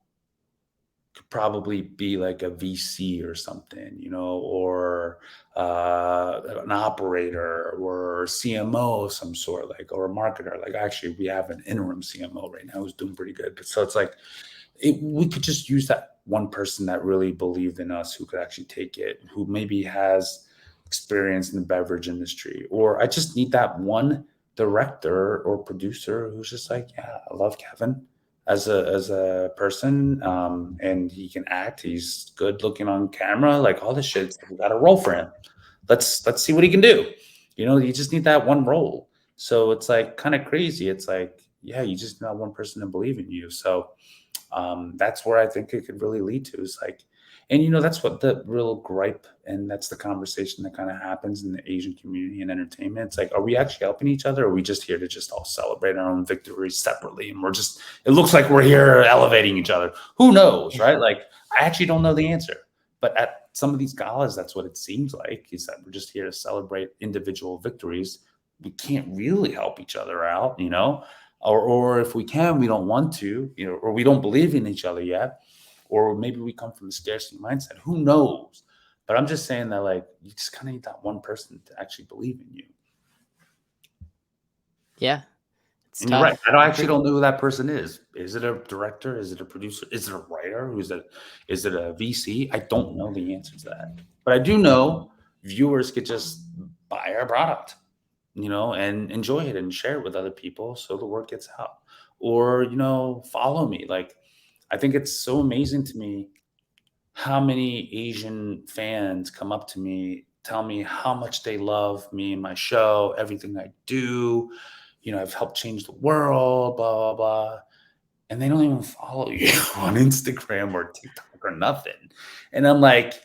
could probably be like a VC or something, or an operator or CMO of some sort, like, or a marketer. Like, actually, we have an interim CMO right now who's doing pretty good. But so it's like we could just use that one person that really believed in us, who could actually take it, who maybe has experience in the beverage industry, or I just need that one director or producer who's just like, yeah, I love Kevin as a person, and he can act. He's good looking on camera, like all this shit. We got a role for him. Let's see what he can do. You just need that one role. So it's like kind of crazy. It's like, yeah, you just need that one person to believe in you. So that's where I think it could really lead to, is like, and that's what the real gripe, and that's the conversation that kind of happens in the Asian community and entertainment. It's like, are we actually helping each other, or are we just here to just all celebrate our own victories separately, and it looks like we're here elevating each other? Who knows, right? Like, I actually don't know the answer, but at some of these galas, that's what it seems like, is that we're just here to celebrate individual victories. We can't really help each other out, or if we can, we don't want to, or we don't believe in each other yet, or maybe we come from a scarcity mindset. Who knows? But I'm just saying that, like, you just kind of need that one person to actually believe in you. Yeah, it's And you're right. tough. I actually don't know who that person is. Is it a director? Is it a producer? Is it a writer? Is it a VC? I don't know the answer to that. But I do know viewers could just buy our product, and enjoy it and share it with other people so the word gets out. Or, follow me. Like, I think it's so amazing to me how many Asian fans come up to me, tell me how much they love me and my show, everything I do. I've helped change the world, blah, blah, blah. And they don't even follow you on Instagram or TikTok or nothing. And I'm like,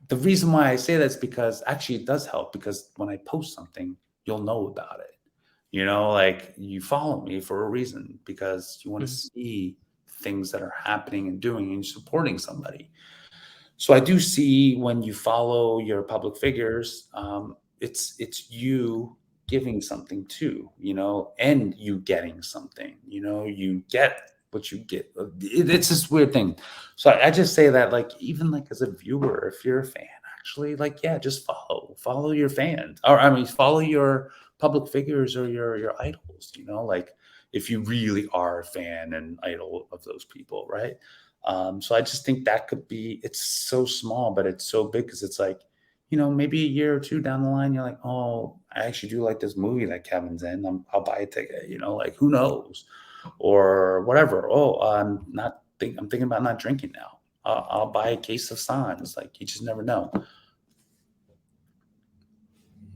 the reason why I say that's because actually it does help, because when I post something, you'll know about it. Like, you follow me for a reason, because you want to Mhm. see things that are happening and doing and supporting somebody. So I do see, when you follow your public figures, it's you giving something too, and you getting something. You get what you get. It's this weird thing. So I just say that, like, even like as a viewer, if you're a fan, actually, like, yeah, just follow your fans, or I mean, follow your public figures or your idols. Like, if you really are a fan and idol of those people, right? So I just think that could be, it's so small, but it's so big, because it's like, maybe a year or two down the line, you're like, oh, I actually do like this movie that Kevin's in. I'll buy a ticket, like, who knows, or whatever. Oh, I'm thinking about not drinking now. I'll buy a case of Sans. Like, you just never know.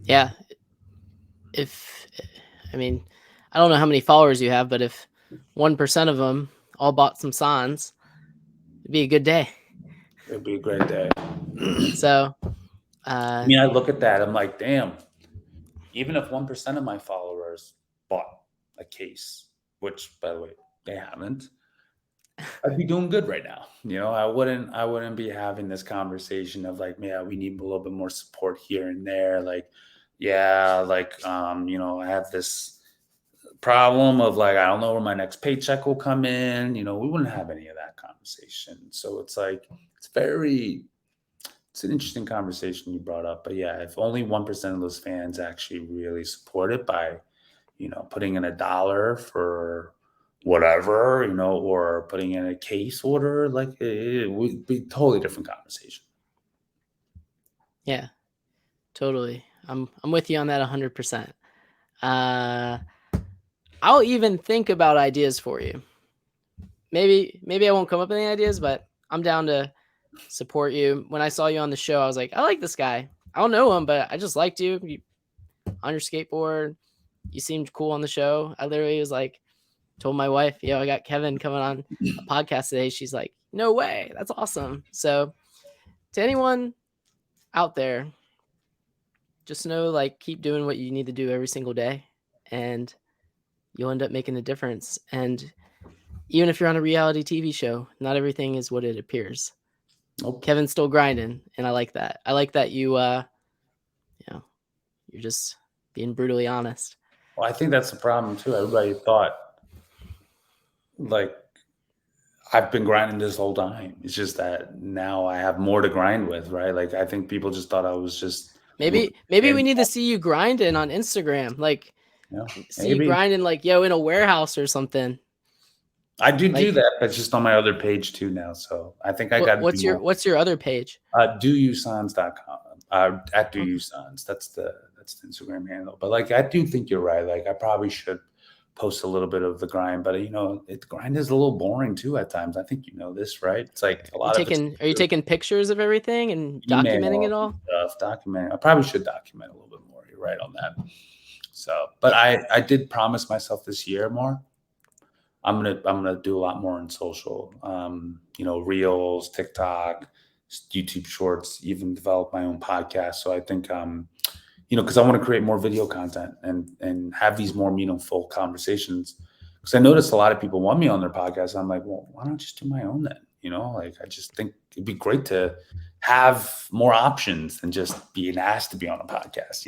Yeah, if I mean, I don't know how many followers you have, but if 1% of them all bought some Sans, it'd be a good day. It'd be a great day. So, I mean, I look at that, I'm like, damn, even if 1% of my followers bought a case, which by the way, they haven't, I'd be doing good right now. I wouldn't be having this conversation of like, yeah, we need a little bit more support here and there. Like, yeah, like, I have this problem of like, I don't know where my next paycheck will come in. We wouldn't have any of that conversation. So it's like, it's an interesting conversation you brought up. But yeah, if only 1% of those fans actually really support it by, putting in $1 for whatever, or putting in a case order, like it would be a totally different conversation. yeah, totally. I'm with you on that 100%. I'll even think about ideas for you. Maybe I won't come up with any ideas, but I'm down to support you. When I saw you on the show, I was like, I like this guy. I don't know him, but I just liked you on your skateboard. You seemed cool on the show. I literally was like, told my wife, I got Kevin coming on a podcast today. She's like, no way. That's awesome. So to anyone out there, just know, like, keep doing what you need to do every single day, and you'll end up making a difference. And even if you're on a reality TV show, not everything is what it appears. Nope. Kevin's still grinding, and I like that. I like that you're just being brutally honest. Well, I think that's the problem too. Everybody thought like I've been grinding this whole time. It's just that now I have more to grind with, right? Like I think people just thought I was just Maybe we need to see you grinding on Instagram, like see you maybe grinding like in a warehouse or something. I do Like, that, but just on my other page too now. So I think I got to what's do more. what's your other page? doyousons.com. At doyousons. That's the Instagram handle. But like I do think you're right. Like I probably should post a little bit of the grind, but the grind is a little boring too at times. I think you know this, right? It's like a lot of it's Are you taking pictures of everything and email documenting it all? stuff, documenting. I probably should document a little bit more. You're right on that. So, but I did promise myself this year more. I'm gonna do a lot more on social. Reels, TikTok, YouTube Shorts, even develop my own podcast. So I think because I want to create more video content and have these more meaningful conversations. Because I noticed a lot of people want me on their podcast. I'm like, well, why not just do my own then? Like I just think it'd be great to have more options than just being asked to be on a podcast.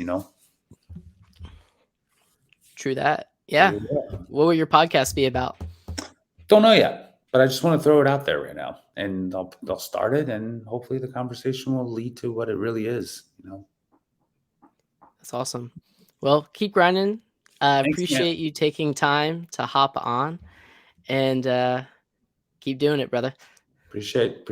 True that. Yeah. So, yeah. What will your podcast be about? Don't know yet, but I just want to throw it out there right now, and I'll start it, and hopefully the conversation will lead to what it really is. That's awesome. Well, keep grinding. Thanks, Appreciate you taking time to hop on, and keep doing it, brother. Appreciate